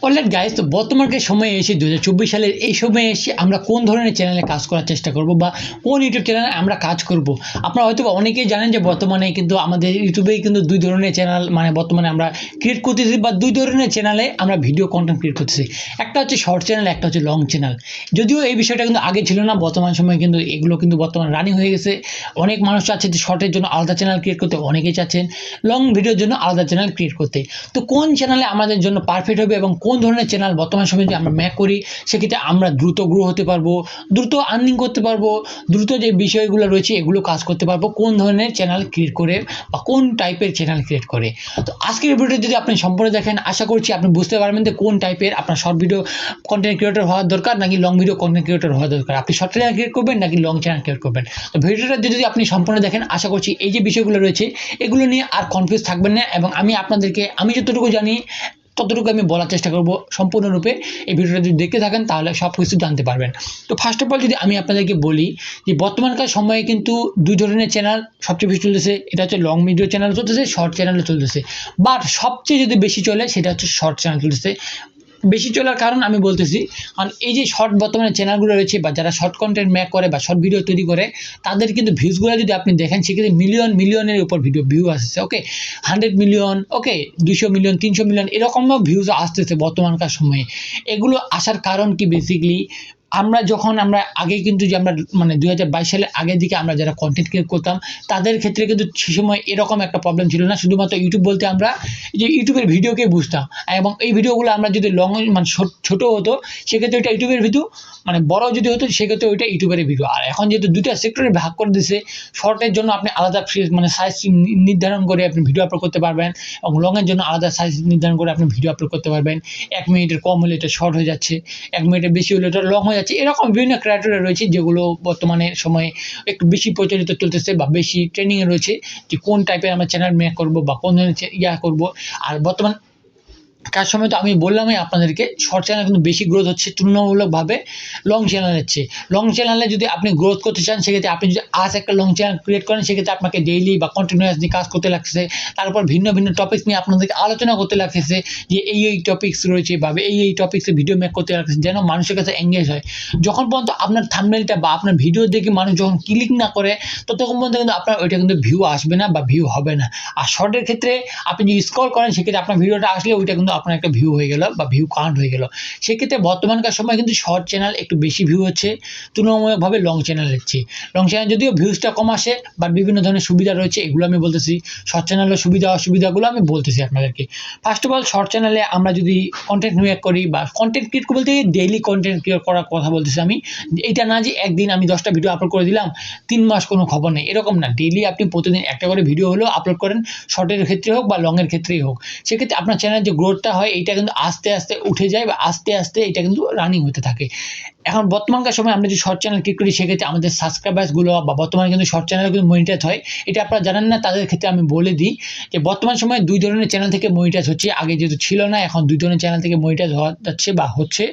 Alright guys, তো বর্তমানকার সময়ে এসে 2024 সালের এই সময়ে এসে আমরা কোন ধরনের চ্যানেলে কাজ করার চেষ্টা করব বা কোন ইউটিউব চ্যানেলে আমরা কাজ করব। আপনারা হয়তো অনেকেই জানেন যে বর্তমানে কিন্তু আমাদের ইউটিউবেই কিন্তু দুই ধরনের চ্যানেল বর্তমানে আমরা ক্রিয়েট করতেছি বা দুই ধরনের চ্যানেলে আমরা ভিডিও কন্টেন্ট ক্রিয়েট করতেছি। একটা হচ্ছে শর্ট চ্যানেল, একটা হচ্ছে লং চ্যানেল। যদিও এই বিষয়টা কিন্তু আগে ছিল না, বর্তমান সময়ে কিন্তু এগুলো কিন্তু বর্তমানে রানিং হয়ে গেছে। অনেক মানুষ চাচ্ছে যে শর্টের জন্য আলাদা চ্যানেল ক্রিয়েট করতে, অনেকেই চাচ্ছেন লং ভিডিওর জন্য আলাদা চ্যানেল ক্রিয়েট করতে। তো কোন চ্যানেলে আমাদের জন্য পারফেক্ট হবে এবং কোন ধরনের চ্যানেল বর্তমান সময়ে যদি আমরা ম্যাক করি সেক্ষেত্রে আমরা দ্রুত গ্রো হতে পারবো, দ্রুত আর্নিং করতে পারবো, দ্রুত যে বিষয়গুলো রয়েছে এগুলো কাজ করতে পারবো, কোন ধরনের চ্যানেল ক্রিয়েট করে বা কোন টাইপের চ্যানেল ক্রিয়েট করে। তো আজকের ভিডিওটা যদি আপনি সম্পূর্ণ দেখেন, আশা করছি আপনি বুঝতে পারবেন যে কোন টাইপের আপনার শর্ট ভিডিও কন্টেন্ট ক্রিয়েটর হওয়ার দরকার নাকি লং ভিডিও কন্টেন্ট ক্রিয়েটর হওয়া দরকার। আপনি শর্ট চ্যানেল ক্রিয়েট করবেন নাকি লং চ্যানেল ক্রিয়েট করবেন। তো ভিডিওটা যদি আপনি সম্পূর্ণ দেখেন, আশা করছি এই যে বিষয়গুলো রয়েছে এগুলো নিয়ে আর কনফিউজ থাকবেন না, এবং আমি যতটুকু জানি ততটুকু আমি বলার চেষ্টা করব সম্পূর্ণরূপে। এই ভিডিওটা যদি দেখতে থাকেন তাহলে সব কিছু জানতে পারবেন। তো ফার্স্ট অফ অল যদি আমি আপনাদেরকে বলি যে বর্তমানকার সময়ে কিন্তু দুই ধরনের চ্যানেল সবচেয়ে বেশি চলতেছে, এটা হচ্ছে লং ভিডিও চ্যানেল চলতেছে, শর্ট চ্যানেলও চলতেছে। বাট সবচেয়ে যদি বেশি চলে সেটা হচ্ছে শর্ট চ্যানেল চলতেছে। বেশি চলার কারণ আমি বলতেছি, কারণ এই যে শর্ট বর্তমানে চ্যানেলগুলো রয়েছে বা যারা শর্ট কন্টেন্ট মেক করে বা শর্ট ভিডিও তৈরি করে তাদের কিন্তু ভিউজগুলো যদি আপনি দেখেন সেক্ষেত্রে মিলিয়নের উপর ভিউ আসছে। ওকে, 100 মিলিয়ন, ওকে 200 মিলিয়ন, 300 মিলিয়ন এরকমও ভিউজ আসতেছে বর্তমানকার সময়ে। এগুলো আসার কারণ কি? বেসিক্যালি আমরা আগে কিন্তু যে আমরা 2022 সালের আগের দিকে আমরা যারা কন্টেন্ট ক্রিয়েট করতাম তাদের ক্ষেত্রে কিন্তু সে সময় এরকম একটা প্রবলেম ছিল না। শুধুমাত্র ইউটিউব বলতে আমরা যে ইউটিউবের ভিডিওকে বুঝতাম, এবং এই ভিডিওগুলো আমরা যদি লং ছোট হতো সেক্ষেত্রে ওইটা ইউটিউবের ভিডিও, বড় যদি হতো সেক্ষেত্রে ওইটা ইউটিউবের ভিডিও। আর এখন যেহেতু দুইটা সেক্টরে ভাগ করে দিয়েছে, শর্টের জন্য আপনি আলাদা সাইজ নির্ধারণ করে আপনি ভিডিও আপলোড করতে পারবেন, এবং লংয়ের জন্য আলাদা সাইজ নির্ধারণ করে আপনি ভিডিও আপলোড করতে পারবেন। 1 মিনিটের কম হলে এটা শর্ট হয়ে যাচ্ছে, 1 মিনিটের বেশি হলে এটা লং হয়ে যাচ্ছে। এরকম বিভিন্ন ক্রাইটেরিয়া রয়েছে যেগুলো বর্তমানে সময়ে একটু বেশি প্রচলিত চলতেছে বা বেশি ট্রেনিংয়ে রয়েছে যে কোন টাইপের আমরা চ্যানেল মেক করবো বা কোন ধরনের করবো। আর বর্তমান কার সময় তো আমি বললামই আপনাদেরকে শর্ট চ্যানেল কিন্তু বেশি গ্রোথ হচ্ছে তুলনামূলকভাবে লং চ্যানেলের চেয়ে। লং চ্যানেলে যদি আপনি গ্রোথ করতে চান সেক্ষেত্রে আপনি যদি আজ একটা লং চ্যানেল ক্রিয়েট করেন সেক্ষেত্রে আপনাকে ডেইলি বা কন্টিনিউয়াসলি কাজ করতে লাগতেছে, তারপর ভিন্ন ভিন্ন টপিক্স নিয়ে আপনাদেরকে আলোচনা করতে লাগতেছে যে এই টপিক্স রয়েছে বা এই টপিক্সে ভিডিও মেক করতে লাগতেছে যেন মানুষের কাছে এঙ্গেজ হয়। যখন পর্যন্ত আপনার থাম্বনেলটা বা আপনার ভিডিও দেখে মানুষ যখন ক্লিক না করে ততক্ষণ পর্যন্ত কিন্তু আপনার ওইটা কিন্তু ভিউ আসবে না বা ভিউ হবে না। আর শর্টের ক্ষেত্রে আপনি যদি স্ক্রল করেন সেক্ষেত্রে আপনার ভিডিওটা আসলে ওইটা কিন্তু আপনার একটা ভিউ হয়ে গেল বা ভিউ কাউন্ট হয়ে গেল। সেক্ষেত্রে বর্তমানকার সময় কিন্তু শর্ট চ্যানেল একটু বেশি ভিউ হচ্ছে তুলনামূলকভাবে লং চ্যানেলের চেয়ে। লং চ্যানেল যদিও ভিউজটা কম আসে বাট বিভিন্ন ধরনের সুবিধা রয়েছে, এগুলো আমি বলতেছি। শর্ট চ্যানেলের সুবিধা অসুবিধাগুলো আমি বলতেছি আপনাদেরকে। ফার্স্ট অফ অল শর্ট চ্যানেলে আমরা যদি কন্টেন্ট মেক করি বা কন্টেন্ট ক্রিয়েট বলতে ডেইলি কন্টেন্ট ক্রিয়েট করার কথা বলতেছি আমি। এটা না যে একদিন আমি 10টা ভিডিও আপলোড করে দিলাম 3 মাস কোনো খবর নেই, এরকম না। ডেইলি আপনি প্রতিদিন একটা করে ভিডিও হলেও আপলোড করেন, শর্টের ক্ষেত্রে হোক বা লংয়ের ক্ষেত্রেই হোক। সেক্ষেত্রে আপনার চ্যানেলের যে গ্রোথটা হয় এইটা কিন্তু আস্তে আস্তে উঠে যায় বা আস্তে আস্তে এটা কিন্তু রানিং হতে থাকে। এখন বর্তমানকার সময় আমরা যদি শর্ট চ্যানেল ক্রিয়েট করি সেক্ষেত্রে আমাদের সাবস্ক্রাইবার্সগুলো বা বর্তমানে কিন্তু শর্ট চ্যানেল কিন্তু মনিটাইজ হয়। এটা আপনারা জানেন না, তাদের ক্ষেত্রে আমি বলে দিই যে বর্তমান সময়ে দুই ধরনের চ্যানেল থেকে মনিটাইজ হচ্ছে। আগে যেহেতু ছিল না, এখন দুই ধরনের চ্যানেল থেকে মনিটাইজ হওয়া যাচ্ছে বা হচ্ছে।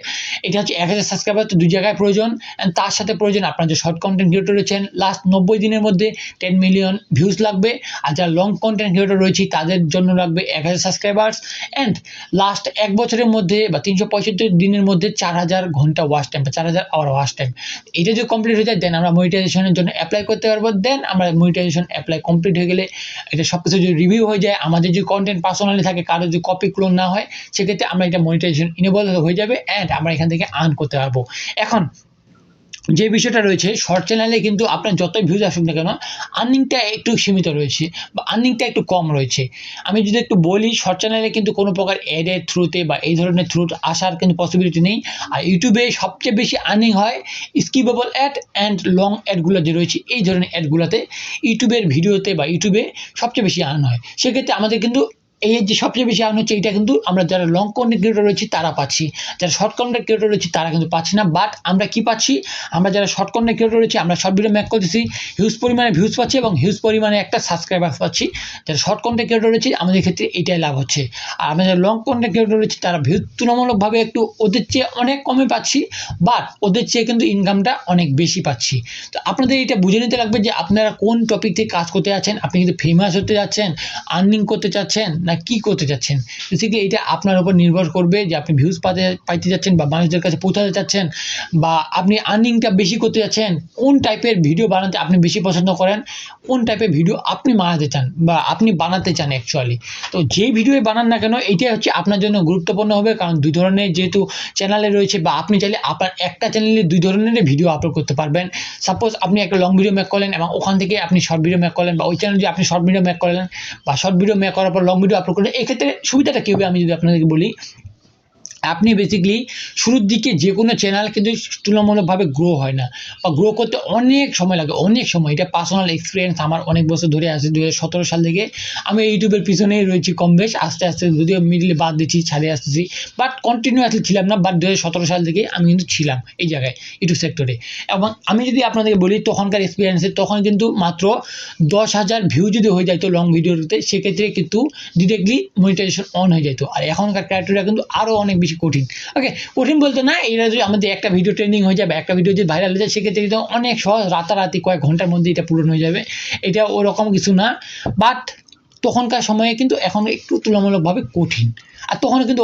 এটা হচ্ছে 1000 সাবস্ক্রাইবার তো দুই জায়গায় প্রয়োজন, অ্যান্ড তার সাথে প্রয়োজন আপনার যে শর্ট কন্টেন্ট ক্রিয়েটর রয়েছেন লাস্ট 90 দিনের মধ্যে 10 মিলিয়ন ভিউজ লাগবে। আর যারা লং কন্টেন্ট ক্রিয়েটর রয়েছে তাদের জন্য লাগবে 1000 সাবস্ক্রাইবার্স, অ্যান্ড লাস্ট 1 বছরের মধ্যে বা 365 দিনের মধ্যে 4000 ঘন্টা ওয়াচ টাইম বা 4000 আওয়ার ওয়াচ টাইম। এটা যদি কমপ্লিট হয়ে যায় দেন আমরা মনিটাইজেশনের জন্য অ্যাপ্লাই করতে পারবো। দেন আমরা মনিটাইজেশন অ্যাপ্লাই কমপ্লিট হয়ে গেলে এটা সব কিছু যদি রিভিউ হয়ে যায়, আমাদের যদি কন্টেন্ট পার্সোনালি থাকে, কারো যদি কপি ক্লোন না হয়, সেক্ষেত্রে আমরা এটা মনিটাইজেশন ইনেবল হয়ে যাবে অ্যান্ড আমরা এখান থেকে আর্ন করতে পারবো। এখন যে বিষয়টা রয়েছে শর্ট চ্যানেলে কিন্তু আপনার যতই ভিউজ আসুক না কেন আর্নিংটা একটু সীমিত রয়েছে বা আর্নিংটা একটু কম রয়েছে। আমি যদি একটু বলি, শর্ট চ্যানেলে কিন্তু কোনো প্রকার অ্যাডের থ্রুতে বা এই ধরনের থ্রু আসার কিন্তু পসিবিলিটি নেই। আর ইউটিউবে সবচেয়ে বেশি আর্নিং হয় স্কিপেবল অ্যাড অ্যান্ড লং অ্যাডগুলো যে রয়েছে, এই ধরনের অ্যাডগুলোতে ইউটিউবের ভিডিওতে বা ইউটিউবে সবচেয়ে বেশি আর্ন হয়। সেক্ষেত্রে আমাদের কিন্তু এই যে সবচেয়ে বেশি আর্ন হচ্ছে, এটা কিন্তু আমরা যারা লং কন্টেন্ট ক্রিয়েটর রয়েছি তারা পাচ্ছি, যারা শর্ট কন্টেন্ট ক্রিয়েটর রয়েছে তারা কিন্তু পাচ্ছি না। বাট আমরা কি পাচ্ছি, আমরা যারা শর্ট কন্টেন্ট ক্রিয়েটর রয়েছে আমরা শর্ট ভিডিও মেক করতেছি, হিউজ পরিমাণে ভিউজ পাচ্ছি এবং হিউজ পরিমাণে একটা সাবস্ক্রাইবার পাচ্ছি। যারা শর্ট কন্টেন্ট ক্রিয়েটর রয়েছে আমাদের ক্ষেত্রে এটাই লাভ হচ্ছে। আর আমরা যারা লং কন্টেন্ট ক্রিয়েটর রয়েছে তারা ভিউজ তুলনামূলকভাবে একটু ওদের চেয়ে অনেক কমে পাচ্ছি, বাট ওদের চেয়ে কিন্তু ইনকামটা অনেক বেশি পাচ্ছি। তো আপনাদের এটা বুঝে নিতে লাগবে যে আপনারা কোন টপিক থেকে কাজ করতে যাচ্ছেন। আপনি কিন্তু ফেমাস হতে যাচ্ছেন, আর্নিং করতে চাচ্ছেন, না কি করতে চাচ্ছেন। বেসিক্যালি এটা আপনার উপর নির্ভর করবে যে আপনি ভিউজ পাইতে যাচ্ছেন বা মানুষদের কাছে পৌঁছাতে চাচ্ছেন, বা আপনি আর্নিংটা বেশি করতে যাচ্ছেন, কোন টাইপের ভিডিও বানাতে আপনি বেশি পছন্দ করেন, কোন টাইপের ভিডিও আপনি বানাতে চান বা আপনি বানাতে চান অ্যাকচুয়ালি। তো যেই ভিডিও বানান না কেন এইটাই হচ্ছে আপনার জন্য গুরুত্বপূর্ণ হবে, কারণ দুই ধরনের যেহেতু চ্যানেলে রয়েছে, বা আপনি চাইলে আপনার একটা চ্যানেলে দুই ধরনের ভিডিও আপলোড করতে পারবেন। সাপোজ আপনি একটা লং ভিডিও মেক করলেন এবং ওখান থেকে আপনি শর্ট ভিডিও মেক করলেন, বা ওই চ্যানেলে আপনি শর্ট ভিডিও মেক করলেন বা শর্ট ভিডিও মেক করার পর লং ভিডিও আপলোড করলেন। এক্ষেত্রে সুবিধাটা কী হবে আমি যদি আপনাদেরকে বলি, আপনি বেসিক্যালি শুরুর দিকে যে কোনো চ্যানেল কিন্তু তুলনামূলকভাবে গ্রো হয় না, বা গ্রো করতে অনেক সময় লাগে, অনেক সময়। এটা পার্সোনাল এক্সপিরিয়েন্স, আমার অনেক বছর ধরে আছে, 2017 সাল থেকে আমি ইউটিউবের পিছনেই রয়েছি কম বেশ। আস্তে আস্তে যদিও মিডলে বাদ দিচ্ছি, ছাড়ে আসতেছি, বাট কন্টিনিউয়াসলি ছিলাম না। বাট 2017 সাল থেকে আমি কিন্তু ছিলাম এই জায়গায়, ইউটিউব সেক্টরে। এবং আমি যদি আপনাদেরকে বলি তখনকার এক্সপিরিয়েন্সে, তখন কিন্তু মাত্র 10,000 ভিউ যদি হয়ে যেত লং ভিডিওতে, সেক্ষেত্রে কিন্তু ডিরেক্টলি মনিটাইজেশন অন হয়ে যেত। আর এখনকার ক্রাইটেরিয়া কিন্তু আরও অনেক বেশি কঠিন। ওকে, কঠিন বলতে না, এরা যদি আমাদের একটা ভিডিও ট্রেন্ডিং হয়ে যাবে, একটা ভিডিও যদি ভাইরাল হয়ে যায়, সেক্ষেত্রে কিন্তু অনেক সহজ, রাতারাতি কয়েক ঘন্টার মধ্যে এটা পূরণ হয়ে যাবে। এটা ওরকম কিছু না, বাট তখনকার সময়ে কিন্তু এখন একটু তুলনামূলকভাবে কঠিন। আর তখন কিন্তু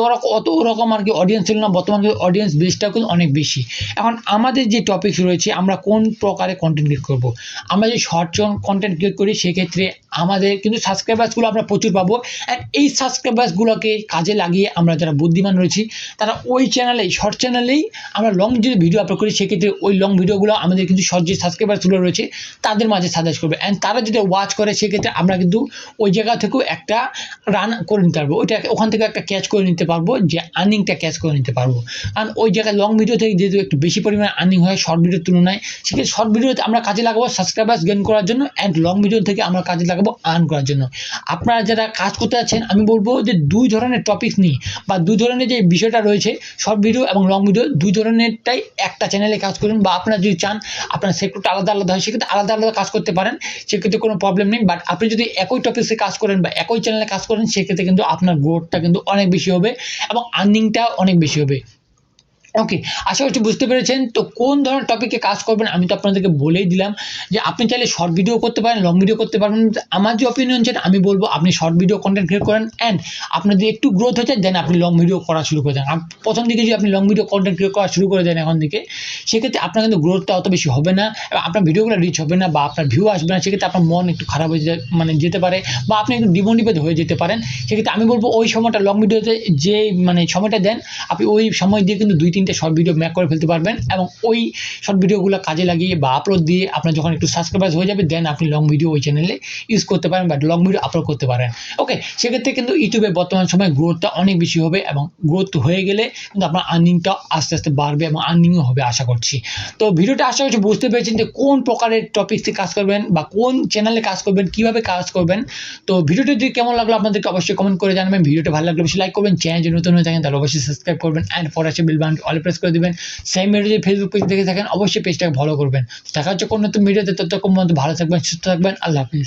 ওরকম আর কি অডিয়েন্স ছিল না। বর্তমানে কিন্তু অডিয়েন্স বেসটাও কিন্তু অনেক বেশি। এখন আমাদের যে টপিকস রয়েছে, আমরা কোন প্রকারে কন্টেন্ট ক্রিয়েট করব। আমরা যদি শর্ট কন্টেন্ট ক্রিয়েট করি, সেক্ষেত্রে আমাদের কিন্তু সাবস্ক্রাইবার্সগুলো আমরা প্রচুর পাবো। অ্যান্ড এই সাবস্ক্রাইবার্সগুলোকে কাজে লাগিয়ে আমরা যারা বুদ্ধিমান রয়েছি, তারা ওই চ্যানেলেই, শর্ট চ্যানেলেই আমরা লং যদি ভিডিও আপলোড করি, সেক্ষেত্রে ওই লং ভিডিওগুলো আমাদের কিন্তু শর্ট যে সাবস্ক্রাইবার্সগুলো রয়েছে তাদের মাঝে সাজেস্ট করবে। অ্যান্ড তারা যদি ওয়াচ করে, সেক্ষেত্রে আমরা কিন্তু ওই জায়গা থেকেও একটা রান করে নিতে পারবো, ওইটা ওখান থেকে একটা ক্যাচ করে নিতে পারবো, যে আর্নিংটা ক্যাচ করে নিতে পারবো। কারণ ওই জায়গায় লং ভিডিও থেকে যেহেতু একটু বেশি পরিমাণে আর্নিং হয় শর্ট ভিডিওর তুলনায়, সেক্ষেত্রে শর্ট ভিডিওতে আমরা কাজে লাগাবো সাবস্ক্রাইবার্স গেইন করার জন্য, অ্যান্ড লং ভিডিও থেকে আমরা কাজে লাগাবো আর্ন করার জন্য। আপনারা যারা কাজ করতে যাচ্ছেন, আমি বলবো যে দুই ধরনের টপিক নিয়ে, বা দুই ধরনের যে বিষয়টা রয়েছে, শর্ট ভিডিও এবং লং ভিডিও, দুই ধরনেরটাই একটা চ্যানেলে কাজ করুন। বা আপনারা যদি চান আপনার সেক্টরটা আলাদা আলাদা হয়, সেক্ষেত্রে আলাদা আলাদা কাজ করতে পারেন, সেক্ষেত্রে কোনো প্রবলেম নেই। বাট আপনি যদি একই টপিক্সে কাজ করেন বা একই চ্যানেলে কাজ করেন, সেক্ষেত্রে কিন্তু আপনার গ্রোথটা কিন্তু অনেক বেশি হবে এবং আর্নিংটা অনেক বেশি হবে। ওকে, আশা করছি বুঝতে পেরেছেন। তো কোন ধরনের টপিকে কাজ করবেন আমি তো আপনাদেরকে বলেই দিলাম, যে আপনি চাইলে শর্ট ভিডিও করতে পারেন, লং ভিডিও করতে পারবেন। আমার যে অপিনিয়ন ছিল, আমি বলবো আপনি শর্ট ভিডিও কন্টেন্ট ক্রিয়েট করেন, অ্যান্ড আপনার যদি একটু গ্রোথ হয়ে যায়, দেন আপনি লং ভিডিও করা শুরু করে দেন। প্রথম দিকে যদি আপনি লং ভিডিও কন্টেন্ট ক্রিয়েট করা শুরু করে দেন এখন থেকে, সেক্ষেত্রে আপনার কিন্তু গ্রোথটা অত বেশি হবে না, এবং আপনার ভিডিওগুলো রিচ হবে না, বা আপনার ভিউ আসবে না। সেক্ষেত্রে আপনার মন একটু খারাপ হয়ে যেতে পারে, বা আপনি একটু ডিমোটিভেট হয়ে যেতে পারেন। সেক্ষেত্রে আমি বলবো ওই সময়টা লং ভিডিওতে যে সময়টা দেন, আপনি ওই সময় দিয়ে কিন্তু 2-3টে শর্ট ভিডিও মেক করে ফেলতে পারবেন, এবং ওই শর্ট ভিডিওগুলো কাজে লাগিয়ে বা আপলোড দিয়ে আপনার যখন একটু সাবস্ক্রাইবার্স হয়ে যাবে, দেন আপনি লং ভিডিও ওই চ্যানেলে ইউজ করতে পারেন বা লং ভিডিও আপলোড করতে পারেন। ওকে, সেক্ষেত্রে কিন্তু ইউটিউবে বর্তমান সময়ে গ্রোথটা অনেক বেশি হবে, এবং গ্রোথ হয়ে গেলে কিন্তু আপনার আর্নিংটা আস্তে আস্তে বাড়বে এবং আর্নিংও হবে আশা করছি। তো ভিডিওটা আশা করছি বুঝতে পেরেছেন যে কোন প্রকারের টপিক্সে কাজ করবেন বা কোন চ্যানেলে কাজ করবেন, কীভাবে কাজ করবেন। তো ভিডিওটা যদি কেমন লাগলো আপনাদেরকে অবশ্যই কমেন্ট করে জানাবেন। ভিডিওটা ভালো লাগলে অবশ্যই লাইক করবেন, চ্যানেল যদি নতুন হয়ে থাকেন তাহলে অবশ্যই সাবস্ক্রাইব করবেন, অ্যান্ড পরে আসে বেল বাটনটি অলে প্রেস করে দিবেন। সেম ভিডিও যদি ফেসবুক পেজ দেখে থাকেন, অবশ্যই পেজটাকে ফলো করবেন। দেখা হচ্ছে কোন নতুন ভিডিওতে, ততক্ষণ পর্যন্ত ভালো থাকবেন, সুস্থ থাকবেন। আল্লাহ হাফিজ।